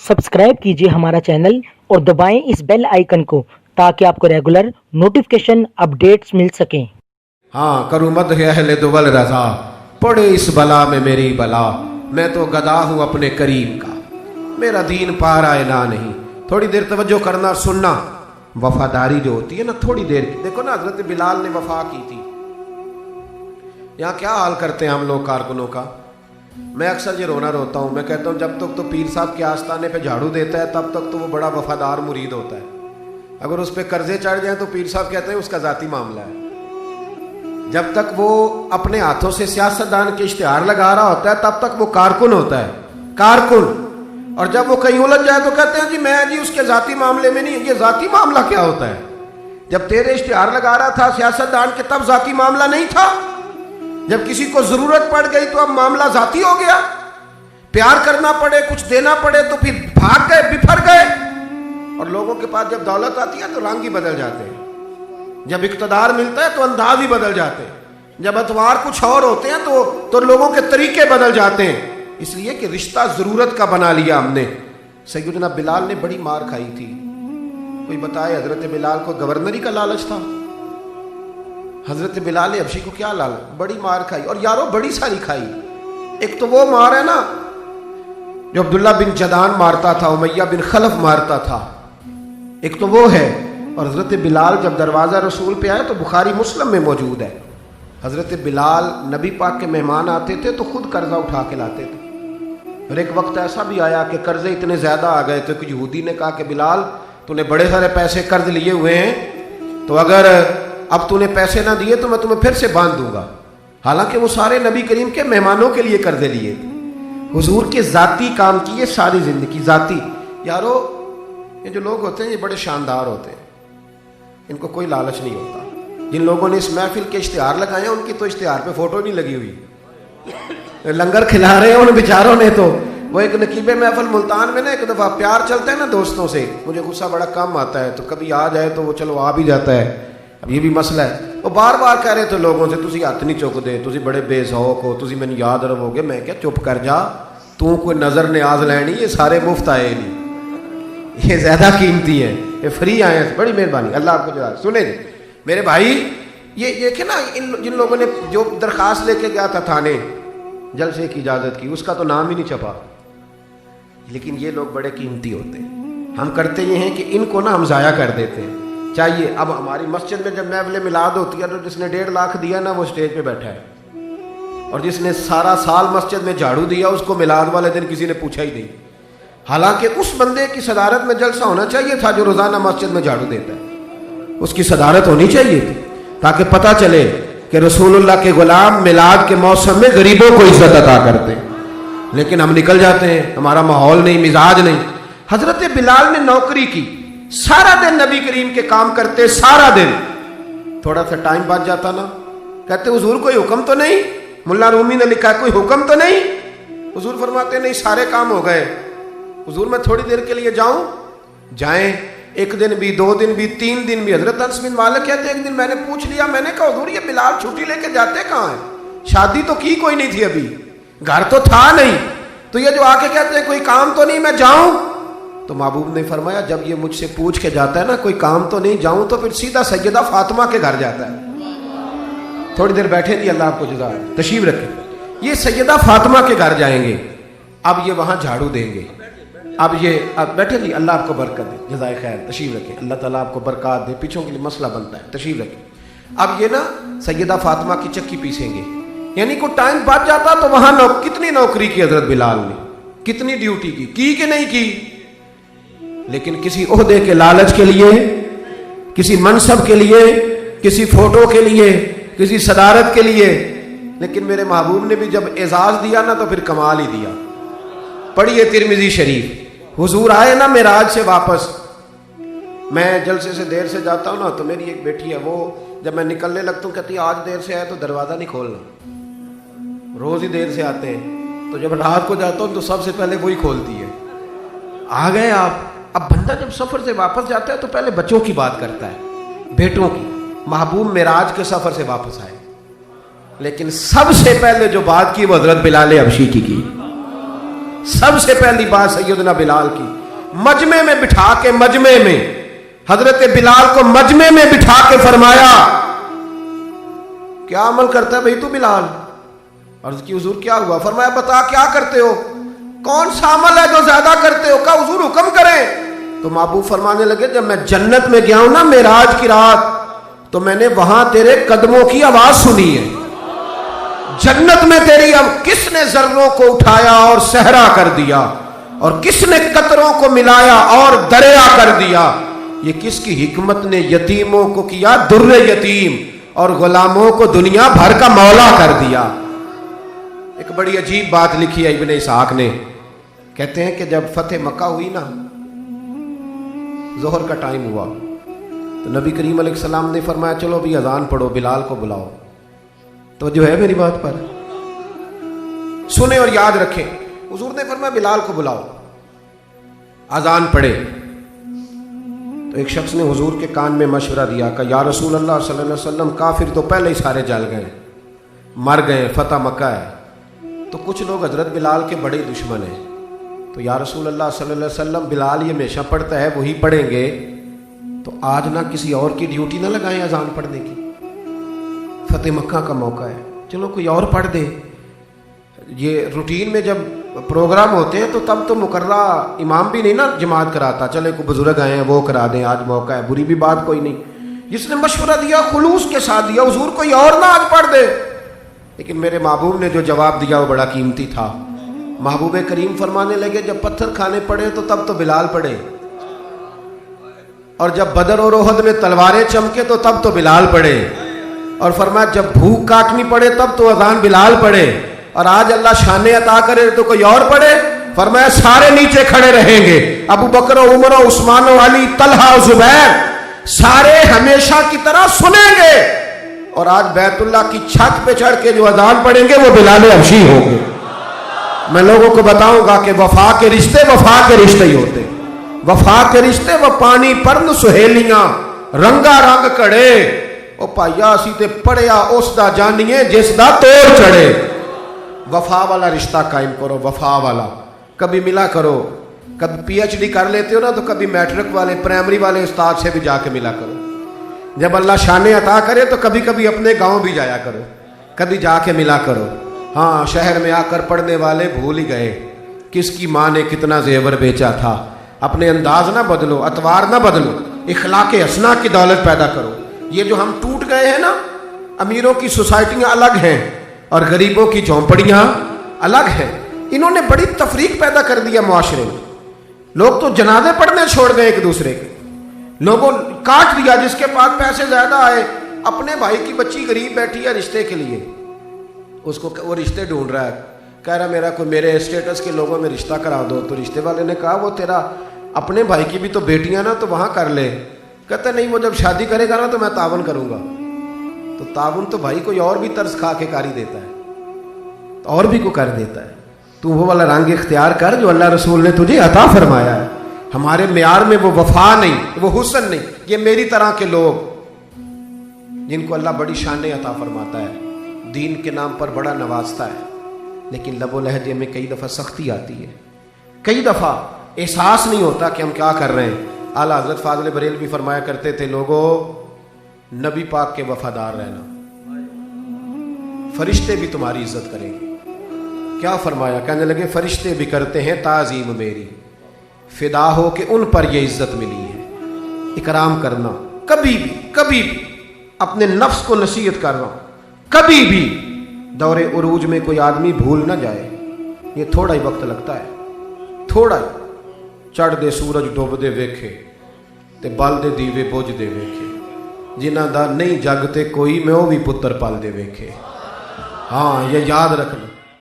Subscribe कीजिए हमारा channel और दबाएं इस बेल आइकन को ताकि आपको रेगुलर नोटिफिकेशन अपडेट्स मिल सकें। हाँ करूँ मदह अहले दुवल रजा, पड़े इस बला में मेरी बला, मैं तो गदा हूँ अपने करीम का, मेरा दीन पार आए ना नहीं। थोड़ी देर तवज्जो करना और सुनना। वफादारी जो होती है ना, थोड़ी देर की, देखो ना हजरत बिलाल ने वफा की थी। यहाँ क्या हाल करते हैं हम लोग कारकुनों का। मैं अक्सर ये रोना रोता हूँ। मैं कहता हूँ जब तक तो पीर साहब के आस्थाने पे झाड़ू देता है तब तक तो वो बड़ा वफादार मुरीद होता है। अगर उस पर कर्जे चढ़ जाए तो पीर साहब कहते हैं उसका जाती मामला है। जब तक वो अपने हाथों से सियासतदान के इश्तिहार लगा रहा होता है तब तक वो कारकुन होता है, कारकुन। और जब वो कहीं उलझ जाए तो कहते हैं जी मैं जी उसके जाती मामले में नहीं। ये जाती मामला क्या होता है? जब तेरे इश्तिहार लगा रहा था सियासतदान के तब जाती मामला नहीं था। जब किसी को जरूरत पड़ गई तो अब मामला जाती हो गया। प्यार करना पड़े, कुछ देना पड़े तो फिर भाग गए, बिफर गए। और लोगों के पास जब दौलत आती है तो रंग ही बदल जाते हैं। जब इक्तदार मिलता है तो अंदाज ही बदल जाते हैं। जब अतवार कुछ और होते हैं तो लोगों के तरीके बदल जाते हैं। इसलिए कि रिश्ता जरूरत का बना लिया हमने। सैयदना बिलाल ने बड़ी मार खाई थी। कोई बताए हजरत बिलाल को गवर्नरी का लालच था? हजरत बिलाल हबशी को क्या लालच? बड़ी मार खाई। और यारों बड़ी सारी खाई। एक तो वो मार है ना जो अब्दुल्ला बिन जदान मारता था, उमैया बिन खलफ मारता था, एक तो वो है। और हजरत बिलाल जब दरवाज़ा रसूल पे आए तो बुखारी मुस्लिम में मौजूद है। हजरत बिलाल नबी पाक के मेहमान आते थे तो खुद कर्जा उठा के लाते थे। और एक वक्त ऐसा भी आया कि कर्जे इतने ज़्यादा आ गए थे कि यहूदी ने कहा कि बिलाल तूने बड़े सारे पैसे कर्ज लिए हुए हैं, तो अगर अब तूने पैसे ना दिए तो मैं तुम्हें फिर से बांध दूंगा। हालांकि वो सारे नबी करीम के मेहमानों के लिए कर्जे लिए थे। हुजूर के ज़ाती काम किए सारी ज़िंदगी ज़ाती। यारो ये जो लोग होते हैं ये बड़े शानदार होते हैं, इनको कोई लालच नहीं होता। जिन लोगों ने इस महफिल के इश्तिहार लगाए हैं उनकी तो इश्तिहार पे फोटो नहीं लगी हुई। लंगर खिला रहे हैं उन बेचारों ने। तो वो एक नकीबे महफिल मुल्तान में ना एक दफ़ा प्यार चलता है ना दोस्तों से, मुझे गुस्सा बड़ा कम आता है तो कभी आ जाए तो वो चलो आ भी जाता है। अब ये भी मसला है। वो बार बार कह रहे थे लोगों से तुसी हथ नहीं चुकते, तुसी बड़े बेसौक हो, तुसी मैंने याद रहोगे। मैं क्या चुप कर जा, तू कोई नज़र न्याज लैनी, ये सारे मुफ्त आए नहीं, ये ज़्यादा कीमती है, ये फ्री आए हैं। बड़ी मेहरबानी, अल्लाह आपको जवाब सुने। मेरे भाई ये देखे ना जिन लोगों ने जो दरख्वास्त लेके गया था थाने जलसे की इजाज़त की, उसका तो नाम ही नहीं छपा। लेकिन ये लोग बड़े कीमती होते हैं। हम करते ये हैं कि इनको ना हम ज़ाया कर देते हैं। चाहिए अब हमारी मस्जिद में जब महफिल मिलाद होती है तो जिसने 1.5 लाख दिया ना वो स्टेज पे बैठा है, और जिसने सारा साल मस्जिद में झाड़ू दिया उसको मिलाद वाले दिन किसी ने पूछा ही नहीं। हालांकि उस बंदे की सदारत में जलसा होना चाहिए था जो रोज़ाना मस्जिद में झाड़ू देता है, उसकी सदारत होनी चाहिए थी ताकि पता चले कि रसूलुल्लाह के गुलाम मिलाद के मौसम में गरीबों को इज्जत अता करते हैं। लेकिन हम निकल जाते हैं, हमारा माहौल नहीं, मिजाज नहीं। हजरत बिलाल ने नौकरी की, सारा दिन नबी करीम के काम करते, सारा दिन। थोड़ा सा टाइम बच जाता ना, कहते हुजूर कोई हुक्म तो नहीं? मुल्ला रूमी ने लिखा है कोई हुक्म तो नहीं? हुजूर फरमाते नहीं सारे काम हो गए। हुजूर मैं थोड़ी देर के लिए जाऊं? जाएं। एक दिन भी, 2 दिन भी, 3 दिन भी। हजरत अनस बिन मालिक कहते एक दिन मैंने पूछ लिया, मैंने कहा हुजूर ये बिलाल छुट्टी लेके जाते कहाँ हैं? शादी तो की कोई नहीं थी अभी, घर तो था नहीं, तो ये जो आके कहते हैं कोई काम तो नहीं मैं जाऊं? तो महबूब ने फरमाया जब ये मुझसे पूछ के जाता है ना कोई काम तो नहीं जाऊं, तो फिर सीधा सैयदा फातिमा के घर जाता है। थोड़ी देर बैठे थी, अल्लाह आपको जज़ा तशरीफ रखे। ये सैयदा फातिमा के घर जाएंगे, अब ये वहां झाड़ू देंगे। अब बैठे थी, अल्लाह आपको बरकत दे, जज़ाए खैर, तशरीफ रखें, अल्लाह ताला आपको बरकत दे। पीछों के लिए मसला बनता है, तशरीफ रखें। अब ये ना सैयदा फातिमा की चक्की पीसेंगे, यानी को टाइम बच जाता तो वहां कितनी नौकरी की हजरत बिलाल ने, कितनी ड्यूटी की कि नहीं की? लेकिन किसी ओहदे के लालच के लिए, किसी मनसब के लिए, किसी फोटो के लिए, किसी सदारत के लिए। लेकिन मेरे महबूब ने भी जब एजाज दिया ना तो फिर कमाल ही दिया। पढ़िए तिरमिजी शरीफ, हुजूर आए ना मेराज से वापस। मैं जलसे से देर से जाता हूँ ना तो मेरी एक बेटी है, वो जब मैं निकलने लगता हूँ कहती है आज देर से आए तो दरवाज़ा नहीं खोलना। रोज़ ही देर से आते हैं, तो जब रात को जाता हूँ तो सबसे पहले वही खोलती है। आ गए आप। अब बंदा जब सफ़र से वापस जाता है तो पहले बच्चों की बात करता है, बेटों की। महबूब मेराज के सफ़र से वापस आए, लेकिन सबसे पहले जो बात की वो हजरत बिलाल हबशी की। سب سے پہلی بات سیدنا بلال کی، مجمع میں بٹھا کے، مجمع میں حضرت بلال کو مجمع میں بٹھا کے فرمایا کیا عمل کرتا ہے بھئی تو بلال؟ عرض کی حضور کیا ہوا؟ فرمایا بتا کیا کرتے ہو، کون سا عمل ہے جو زیادہ کرتے ہو؟ کہا حضور حکم کریں۔ تو محبوب فرمانے لگے جب میں جنت میں گیا ہوں نا معراج کی رات، تو میں نے وہاں تیرے قدموں کی آواز سنی ہے۔ جنت میں تیری اب کس نے ذروں کو اٹھایا اور صحرا کر دیا، اور کس نے قطروں کو ملایا اور دریا کر دیا، یہ کس کی حکمت نے یتیموں کو کیا در یتیم اور غلاموں کو دنیا بھر کا مولا کر دیا۔ ایک بڑی عجیب بات لکھی ہے ابن اسحاق نے، کہتے ہیں کہ جب فتح مکہ ہوئی نا، ظہر کا ٹائم ہوا، تو نبی کریم علیہ السلام نے فرمایا چلو بھی اذان پڑھو، بلال کو بلاؤ۔ تو جو ہے میری بات پر سنیں اور یاد رکھیں، حضور نے فرمایا بلال کو بلاؤ، اذان پڑھے۔ تو ایک شخص نے حضور کے کان میں مشورہ دیا کہ یا رسول اللہ صلی اللہ علیہ وسلم کافر تو پہلے ہی سارے جل گئے، مر گئے، فتح مکہ ہے، تو کچھ لوگ حضرت بلال کے بڑے دشمن ہیں، تو یا رسول اللہ صلی اللہ علیہ وسلم بلال یہ ہمیشہ پڑھتا ہے وہی پڑھیں گے، تو آج نہ کسی اور کی ڈیوٹی نہ لگائیں اذان پڑھنے کی، فتح مکہ کا موقع ہے، چلو کوئی اور پڑھ دے۔ یہ روٹین میں جب پروگرام ہوتے ہیں تو تب تو مقررہ امام بھی نہیں نا جماعت کراتا، چلے کوئی بزرگ آئے ہیں وہ کرا دیں، آج موقع ہے، بری بھی بات کوئی نہیں۔ جس نے مشورہ دیا خلوص کے ساتھ دیا، حضور کوئی اور نہ آج پڑھ دے، لیکن میرے محبوب نے جو جواب دیا وہ بڑا قیمتی تھا۔ محبوب کریم فرمانے لگے جب پتھر کھانے پڑے تو تب تو بلال پڑھے، اور جب بدر اور احد میں تلواریں چمکے تو تب تو بلال پڑھے، اور فرمایا جب بھوک کاٹنی پڑے تب تو اذان بلال پڑھے، اور آج اللہ شان عطا کرے تو کوئی اور پڑھے۔ فرمایا سارے نیچے کھڑے رہیں گے، ابو بکر و عمر و عثمان و علی، طلحہ و زبیر، سارے ہمیشہ کی طرح سنیں گے، اور آج بیت اللہ کی چھت پہ چڑھ کے جو اذان پڑھیں گے وہ بلال حبشی ہوں گے۔ میں لوگوں کو بتاؤں گا کہ وفا کے رشتے وفا کے رشتے ہی ہوتے، وفا کے رشتے وہ پانی پرن سہیلیاں رنگا رنگ کڑے، او پائیا اسی تے پڑھیا اس دا جانیے جس دا توڑ چڑھے۔ وفا والا رشتہ قائم کرو، وفا والا، کبھی ملا کرو، کبھی پی ایچ ڈی کر لیتے ہو نا تو کبھی میٹرک والے پرائمری والے استاد سے بھی جا کے ملا کرو، جب اللہ شان عطا کرے تو کبھی کبھی اپنے گاؤں بھی جایا کرو، کبھی جا کے ملا کرو۔ ہاں شہر میں آ کر پڑھنے والے بھول ہی گئے کس کی ماں نے کتنا زیور بیچا تھا۔ اپنے انداز نہ بدلو، اطوار نہ بدلو، اخلاق حسنہ کی دولت پیدا کرو۔ یہ جو ہم ٹوٹ گئے ہیں نا، امیروں کی سوسائٹیاں الگ ہیں اور غریبوں کی جھونپڑیاں الگ ہیں، انہوں نے بڑی تفریق پیدا کر دیا معاشرے میں۔ لوگ تو جنازے پڑھنے چھوڑ گئے ایک دوسرے کے، لوگوں کاٹ دیا، جس کے پاس پیسے زیادہ آئے، اپنے بھائی کی بچی غریب بیٹھی ہے رشتے کے لیے، اس کو وہ رشتے ڈھونڈ رہا ہے، کہہ رہا میرا کوئی میرے اسٹیٹس کے لوگوں میں رشتہ کرا دو، تو رشتے والے نے کہا وہ تیرا اپنے بھائی کی بھی تو بیٹیاں نا تو وہاں کر لے، کہتا نہیں وہ جب شادی کرے گا نا تو میں تعاون کروں گا۔ تو تعاون تو بھائی کوئی اور بھی طرز کھا کے کاری دیتا ہے، تو اور بھی کو کر دیتا ہے۔ تو وہ والا رنگ اختیار کر جو اللہ رسول نے تجھے عطا فرمایا ہے۔ ہمارے معیار میں وہ وفا نہیں، وہ حسن نہیں، یہ میری طرح کے لوگ جن کو اللہ بڑی شان عطا فرماتا ہے، دین کے نام پر بڑا نوازتا ہے، لیکن لب و لہجے میں کئی دفعہ سختی آتی ہے، کئی دفعہ احساس نہیں ہوتا کہ ہم کیا کر رہے ہیں۔ اعلیٰ حضرت فاضل بریلوی فرمایا کرتے تھے لوگوں نبی پاک کے وفادار رہنا، فرشتے بھی تمہاری عزت کریں گے۔ کیا فرمایا؟ کہنے لگے فرشتے بھی کرتے ہیں تعظیم میری، فدا ہو کہ ان پر یہ عزت ملی ہے۔ اکرام کرنا، کبھی بھی اپنے نفس کو نصیحت کر رہا ہوں، کبھی بھی دور عروج میں کوئی آدمی بھول نہ جائے، یہ تھوڑا ہی وقت لگتا ہے، تھوڑا ہی۔ چڑھ دے سورج ڈوب دے ویکھے تے بل دے دیوے بوجھ دے ویکھے، جنہ دا نہیں جگ تے کوئی میں وہ بھی پتر پال دے ویکھے۔ ہاں یہ یاد رکھنا۔